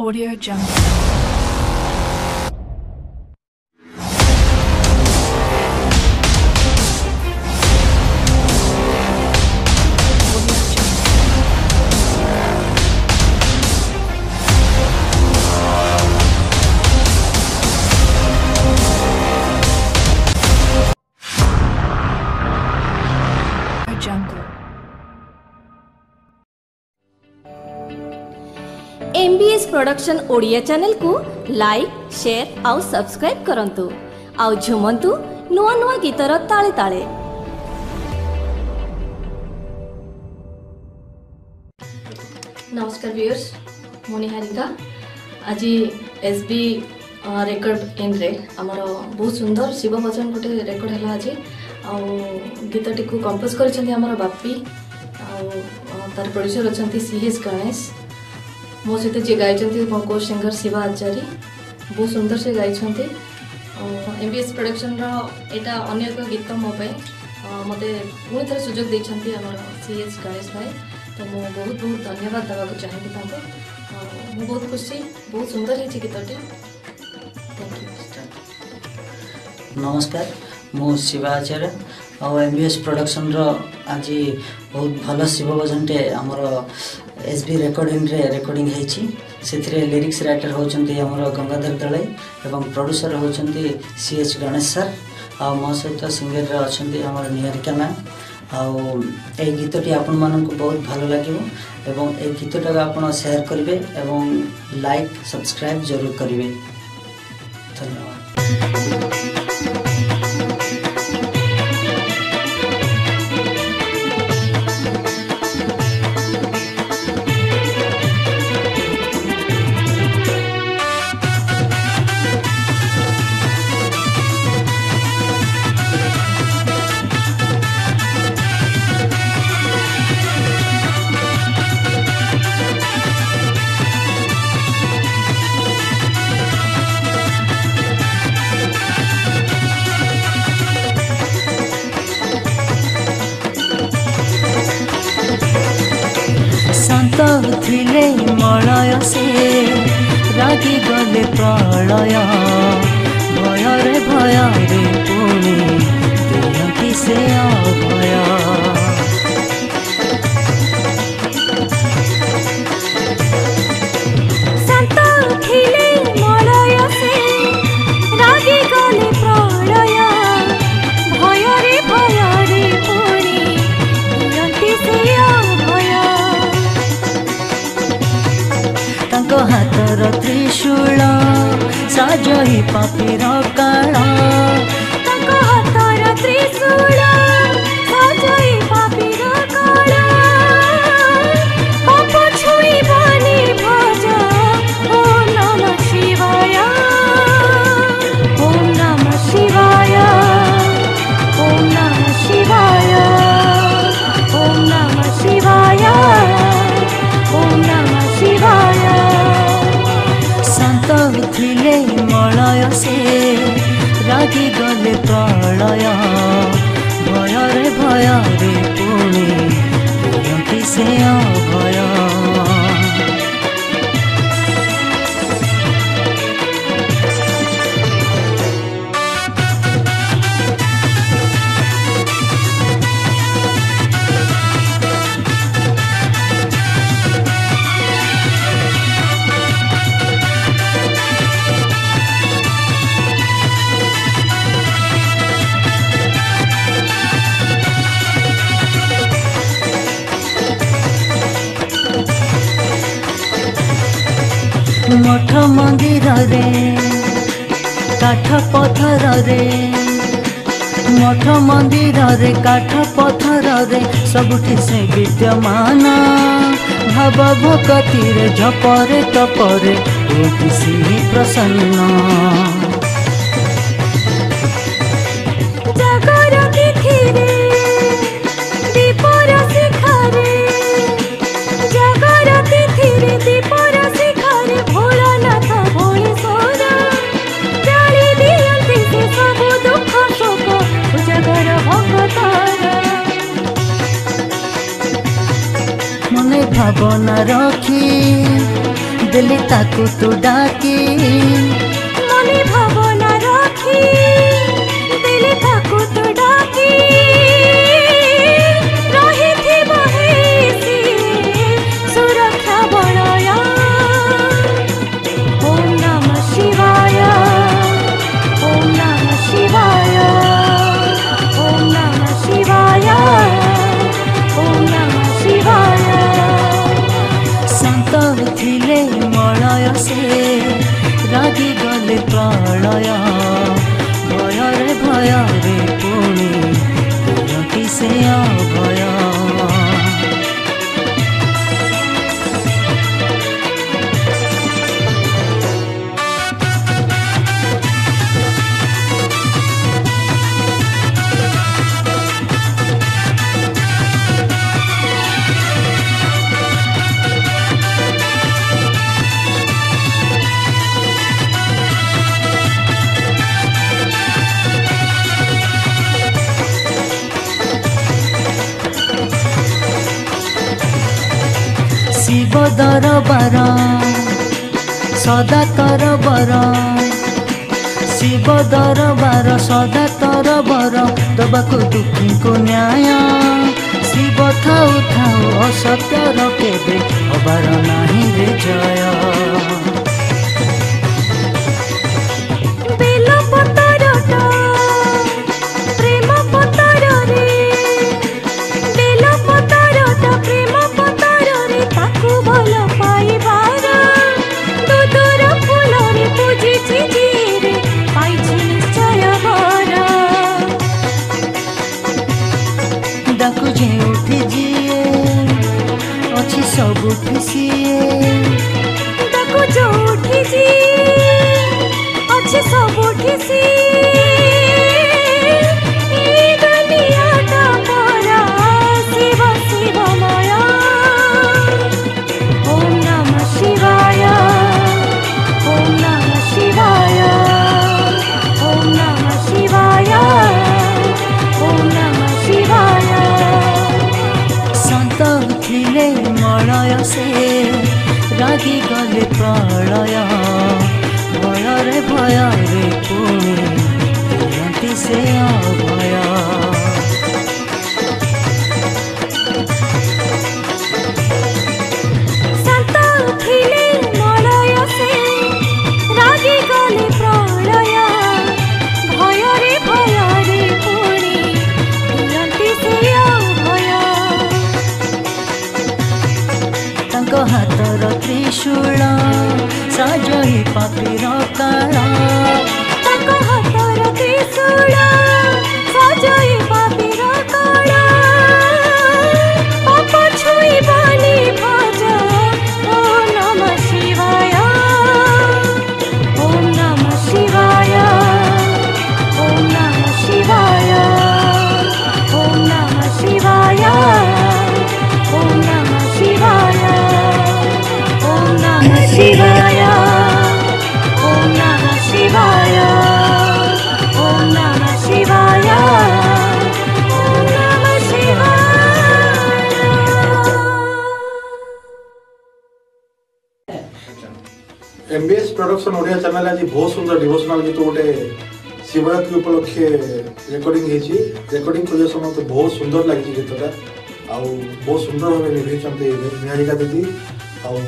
Audio Jungle. MBS production Odia channel को like share आउ subscribe करंतु आउ झुमंतु नुआ नुआ गीतर ताले ताले। नमस्कार व्यूअर्स मोनी हारिका आज एसबी रेकर्ड इन रे आमर बहुत सुंदर शिव भजन गोटे रेकर्ड है आज गीतटी को कंपोज कर बापी तार प्रोड्यूसर अच्छा सीएस गणेश मो सहित जी गाई मो को सिंगर शिवा आचार्य बहुत सुंदर से गाई MBS प्रोडक्शन एटा अन्य एक गीत मो मत पुणी थे सुजोग देते सीएस गणेश भाई तो मुझे बहुत बहुत धन्यवाद देवाक चाहिए मुझे बहुत खुशी बहुत सुंदर है गीतटी। नमस्कार मु शिवा आचार्य और MBS प्रोडक्शन आज बहुत भल शिव भजनटे आमर SB रेकर्डिंग रे रेकर्डिंग है लिरिक्स राइटर होचंती आमर गंगाधर दलाई एवं प्रोड्यूसर होचंती CH गणेश सर आ मो सहित सिंगर अच्छी आमर निहारिका मैम आउ ए गीतटी आपण मानक बहुत भल लगे एवं ए गीतटा आपण शेयर करेंगे एवं लाइक सब्सक्राइब जरूर करेंगे। धन्यवाद। थिले मलय से रागी गले प्रलय भय रे पुणी दियंती से अभय हाथर त्रिशूल साजही पापीर काल हाथर त्रिशूल साजही पापीर काल पाप छुईबानी भज ओम नमः शिवाय ओम नमः शिवाय ओम नमः शिवाय ओम नमः शिवाय ओम नमः शिवाय थिले मलय से रागी गले प्रलय भय रे पुणी दियंती से अभय मठ मंदिर रे काठ पथर रे मठ मंदिर रे काठ पथर रे सबुठी से विद्यमान भाव भक्ति रे जपरे तपरे होती सी प्रसन्न भावना रखी दिल्ली ताकू तू डाकी मने भावना रखी दिल ताकू तू डाकी रही थी बहेसी सुरक्षा बड़ाया ओम नमः शिवाय ओम नमः शिवाय ओम नमः शिवाय ओम नमः शिवाय शांत थिले मलय से रागी गले प्रलय भय रे पुणी तुरंती से अभय शिव दरबार सदा तरबर शिव दरबार सदा तरबर दबाको दुखी को न्याय शिव थाउ थाउ असत्यर केबे हबार नाही रे जय बेल पतरटा प्रेम पतर रे बेल पतरटा प्रेम पतर रे ताकू भल पाइबार दूधर फूल रे पूजिछि जीरे पाइछि निश्चय बर डाकू जे उठी जिए अछि सबुठी सिए ताकू जोठी जी अच्छे सबुठी सी दुनिया का परा शिव शिवमय ओम नमः शिवाय ओम नमः शिवाय ओम नमः शिवाय ओम नमः शिवाय शांत थिले मलय से रागी गले प्रलय भय रे पुणी तुरंती से अभय शांत उठिले मलय से रागी गले प्रलय भय रे पुणी तुरंती से अभय तांको हातर त्रिशूल साजही पापीर काला ताको हातर त्रिशूल सजई पापीर काला पाप छुईबानी भज ओम नमः शिवाय ओम नमः शिवाय ओम नमः शिवाय ओम नमः शिवाय ओम नमः शिवाय ओम नमः शिवाय ओम नमः शिवाय ओम नमः शिवाय ओम नमः शिवाय एमबीएस प्रोडक्शन ओडिया चैनल आज बहुत सुंदर डिवोशनल गीत गोटे शिवरात्रि उपलक्षे रेकर्डिंग होती रेकर्डिंग करने समय तो बहुत सुंदर लगी गीतटा आउ बहुत सुंदर भाव निभे निहारिका दीदी आउ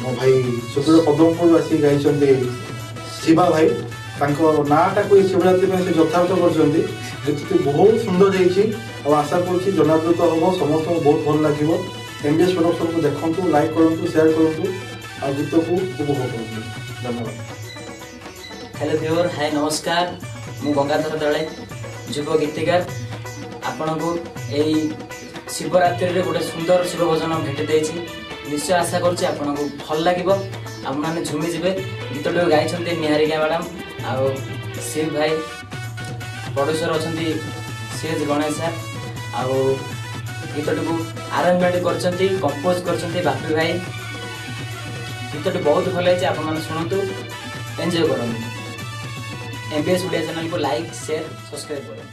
मो भाई सुप्रिय पदमपुर आसी गाई शिवा भाई नाटा को शिवरात्रि में से यथार्थ कर गीतटी बहुत सुंदर जाइए आशा कर जनादृत हम समस्त बहुत भल लगे एमबीएस प्रोडक्शन को देखूँ लाइक करूँ शेयर करूँ आ गीत को उपभोग करूँ धन्यवाद। हेलो व्यूअर हाय नमस्कार मु गंगाधर दले युव गीतिकार आपण को यही शिवरात्रि रे गोटे सुंदर शिव भजन भेटी देछि निश्चय आशा करछि आपण को भल लागिबो आपण माने झुमी जिवे गीतटे गाइछन्ते निहारिका मैडम आ शिव भाई प्रोड्यूसर अछन्ती सीएच गणेश सर आ गीतटे को अरेंजमेंट करछन्ती कंपोज करछन्ती बापी भाई गीतटे बहुत भल है आपण माने सुनतु एंजॉय करନ୍ତୁ एमबीएस ओडिया चैनल को लाइक शेयर सब्सक्राइब करो।